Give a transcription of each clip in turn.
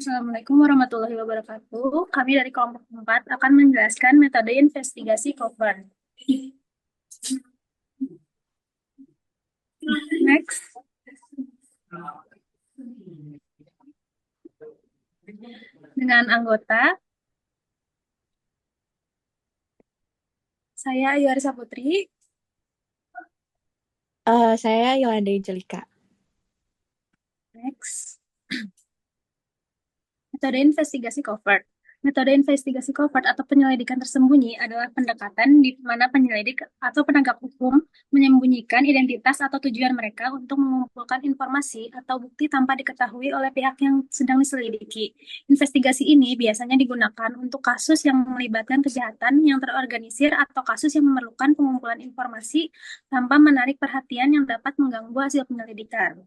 Assalamualaikum warahmatullahi wabarakatuh. Kami dari kelompok 4 akan menjelaskan metode investigasi cover. Next. Dengan anggota, saya Ayu Arisa Putri. Saya Yolanda Angelika. Next. Metode investigasi covert. Metode investigasi covert atau penyelidikan tersembunyi adalah pendekatan di mana penyelidik atau penegak hukum menyembunyikan identitas atau tujuan mereka untuk mengumpulkan informasi atau bukti tanpa diketahui oleh pihak yang sedang diselidiki. Investigasi ini biasanya digunakan untuk kasus yang melibatkan kejahatan yang terorganisir atau kasus yang memerlukan pengumpulan informasi tanpa menarik perhatian yang dapat mengganggu hasil penyelidikan.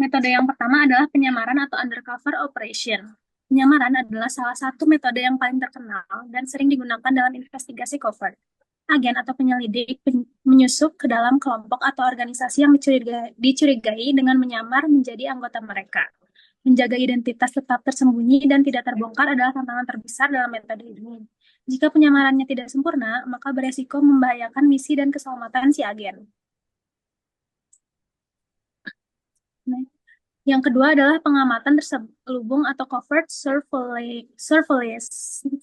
Metode yang pertama adalah penyamaran atau undercover operation. Penyamaran adalah salah satu metode yang paling terkenal dan sering digunakan dalam investigasi covert. Agen atau penyelidik menyusup ke dalam kelompok atau organisasi yang dicurigai dengan menyamar menjadi anggota mereka. Menjaga identitas tetap tersembunyi dan tidak terbongkar adalah tantangan terbesar dalam metode ini. Jika penyamarannya tidak sempurna, maka beresiko membahayakan misi dan keselamatan si agen. Yang kedua adalah pengamatan terselubung atau covert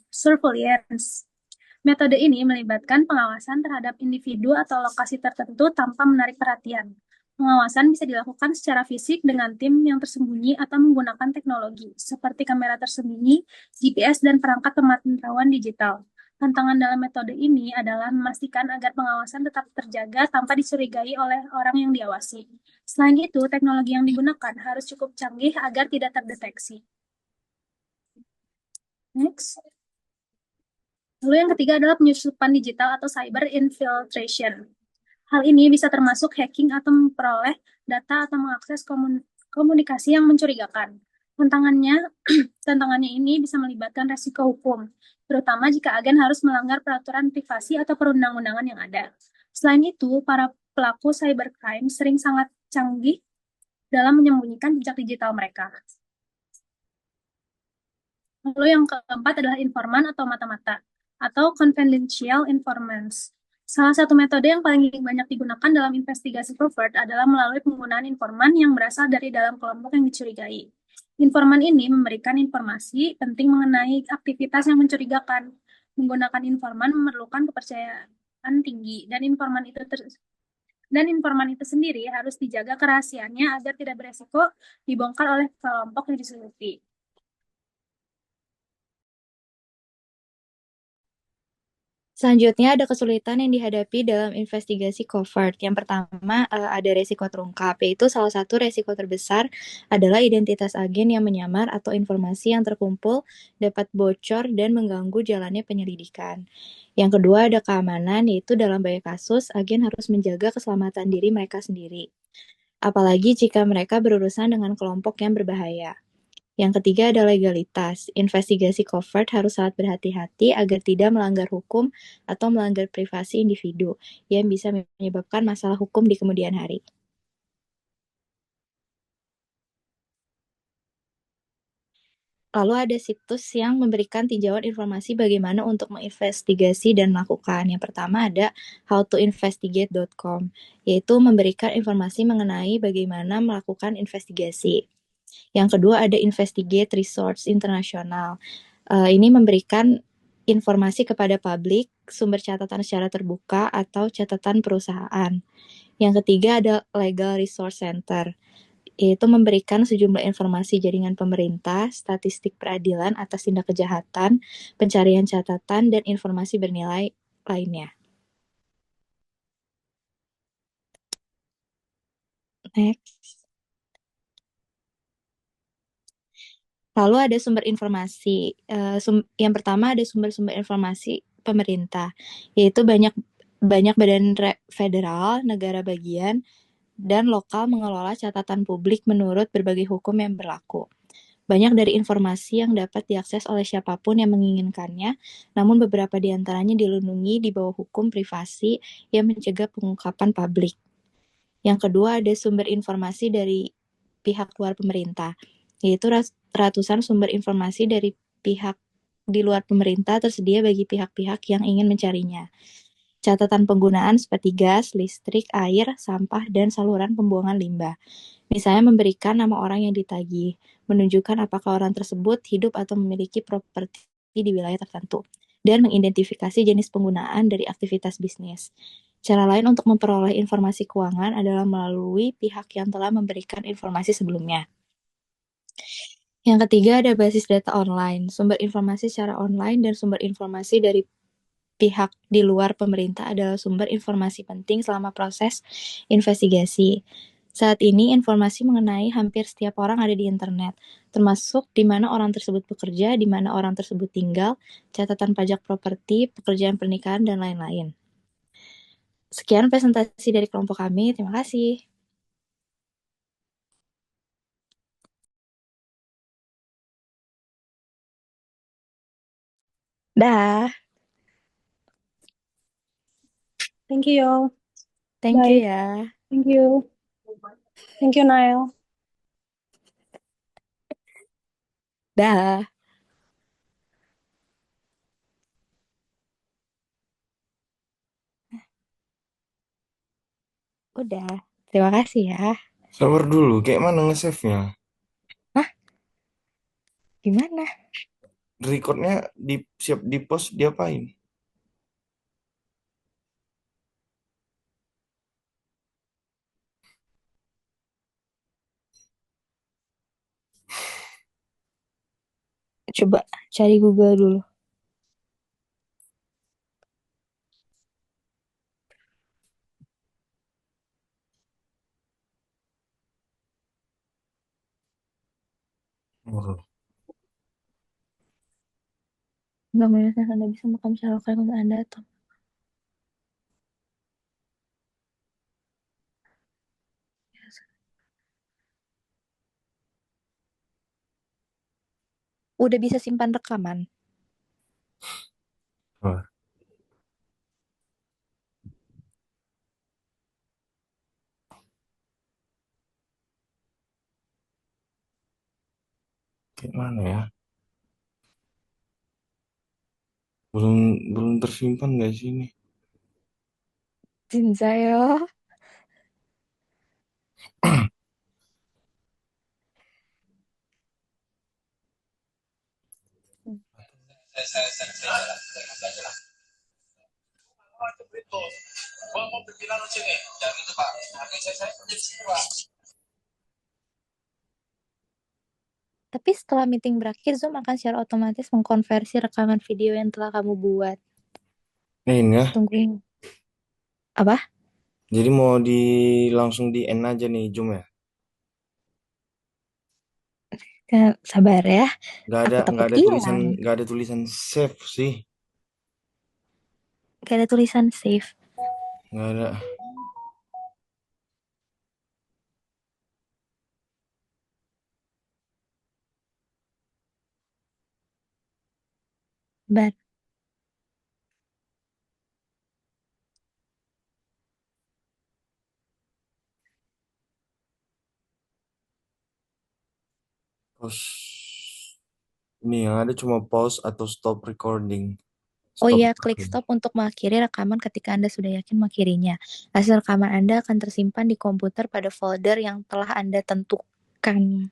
surveillance. Metode ini melibatkan pengawasan terhadap individu atau lokasi tertentu tanpa menarik perhatian. Pengawasan bisa dilakukan secara fisik dengan tim yang tersembunyi atau menggunakan teknologi, seperti kamera tersembunyi, GPS, dan perangkat pemantauan digital. Tantangan dalam metode ini adalah memastikan agar pengawasan tetap terjaga tanpa dicurigai oleh orang yang diawasi. Selain itu, teknologi yang digunakan harus cukup canggih agar tidak terdeteksi. Next. Lalu yang ketiga adalah penyusupan digital atau cyber infiltration. Hal ini bisa termasuk hacking atau memperoleh data atau mengakses komunikasi yang mencurigakan. Tantangannya ini bisa melibatkan resiko hukum, terutama jika agen harus melanggar peraturan privasi atau perundang-undangan yang ada. Selain itu, para pelaku cybercrime sering sangat canggih dalam menyembunyikan jejak digital mereka. Lalu yang keempat adalah informan atau mata-mata, atau confidential informants. Salah satu metode yang paling banyak digunakan dalam investigasi covert adalah melalui penggunaan informan yang berasal dari dalam kelompok yang dicurigai. Informan ini memberikan informasi penting mengenai aktivitas yang mencurigakan. Menggunakan informan memerlukan kepercayaan tinggi, dan informan itu sendiri harus dijaga kerahasiaannya agar tidak beresiko dibongkar oleh kelompok yang diselidiki. Selanjutnya ada kesulitan yang dihadapi dalam investigasi covert. Yang pertama ada resiko terungkap, yaitu salah satu resiko terbesar adalah identitas agen yang menyamar atau informasi yang terkumpul dapat bocor dan mengganggu jalannya penyelidikan. Yang kedua ada keamanan, yaitu dalam banyak kasus agen harus menjaga keselamatan diri mereka sendiri. Apalagi jika mereka berurusan dengan kelompok yang berbahaya. Yang ketiga ada legalitas. Investigasi covert harus sangat berhati-hati agar tidak melanggar hukum atau melanggar privasi individu yang bisa menyebabkan masalah hukum di kemudian hari. Lalu ada situs yang memberikan tinjauan informasi bagaimana untuk menginvestigasi dan melakukan. Yang pertama ada howtoinvestigate.com, yaitu memberikan informasi mengenai bagaimana melakukan investigasi. Yang kedua ada Investigate Resource International. Ini memberikan informasi kepada publik, sumber catatan secara terbuka atau catatan perusahaan. Yang ketiga ada Legal Resource Center, yaitu memberikan sejumlah informasi jaringan pemerintah, statistik peradilan atas tindak kejahatan, pencarian catatan, dan informasi bernilai lainnya. Next. Lalu ada sumber informasi. Yang pertama ada sumber-sumber informasi pemerintah, yaitu banyak badan federal, negara bagian, dan lokal mengelola catatan publik menurut berbagai hukum yang berlaku. Banyak dari informasi yang dapat diakses oleh siapapun yang menginginkannya, namun beberapa di antaranya dilindungi di bawah hukum privasi yang mencegah pengungkapan publik. Yang kedua ada sumber informasi dari pihak luar pemerintah, yaitu ratusan sumber informasi dari pihak di luar pemerintah tersedia bagi pihak-pihak yang ingin mencarinya. Catatan penggunaan seperti gas, listrik, air, sampah, dan saluran pembuangan limbah. Misalnya memberikan nama orang yang ditagih, menunjukkan apakah orang tersebut hidup atau memiliki properti di wilayah tertentu, dan mengidentifikasi jenis penggunaan dari aktivitas bisnis. Cara lain untuk memperoleh informasi keuangan adalah melalui pihak yang telah memberikan informasi sebelumnya. Yang ketiga ada basis data online, sumber informasi secara online dan sumber informasi dari pihak di luar pemerintah adalah sumber informasi penting selama proses investigasi. Saat ini informasi mengenai hampir setiap orang ada di internet, termasuk di mana orang tersebut bekerja, di mana orang tersebut tinggal, catatan pajak properti, pekerjaan pernikahan, dan lain-lain. Sekian presentasi dari kelompok kami, terima kasih. Dah. Thank you, Yo. Thank you Bye. ya. Thank you. Thank you, Nail. Dah. Udah. Terima kasih ya. Sabar dulu, kayak mana nge-save-nya? Hah? Gimana? Recordnya siap di post diapain? Coba cari Google dulu. Oh, Nggak menyesal Anda bisa makan secara lokal untuk Anda atau udah bisa simpan rekaman. oh, kayak mana ya? Belum belum tersimpan nggak sih ini? Jinzayo. Tapi setelah meeting berakhir, Zoom akan secara otomatis mengkonversi rekaman video yang telah kamu buat. Ini ya. Tungguin. Apa? Jadi mau langsung di end aja nih Zoom ya? Ya, sabar ya. Aku Nggak takut ada tulisan hilang. nggak ada tulisan save sih. Gak ada tulisan save. Nggak ada. Bar. Pause. Ini yang ada cuma pause atau stop recording. Oh Stop iya, klik recording. stop untuk mengakhiri rekaman ketika Anda sudah yakin mengakhirinya. Hasil rekaman Anda akan tersimpan di komputer pada folder yang telah Anda tentukan.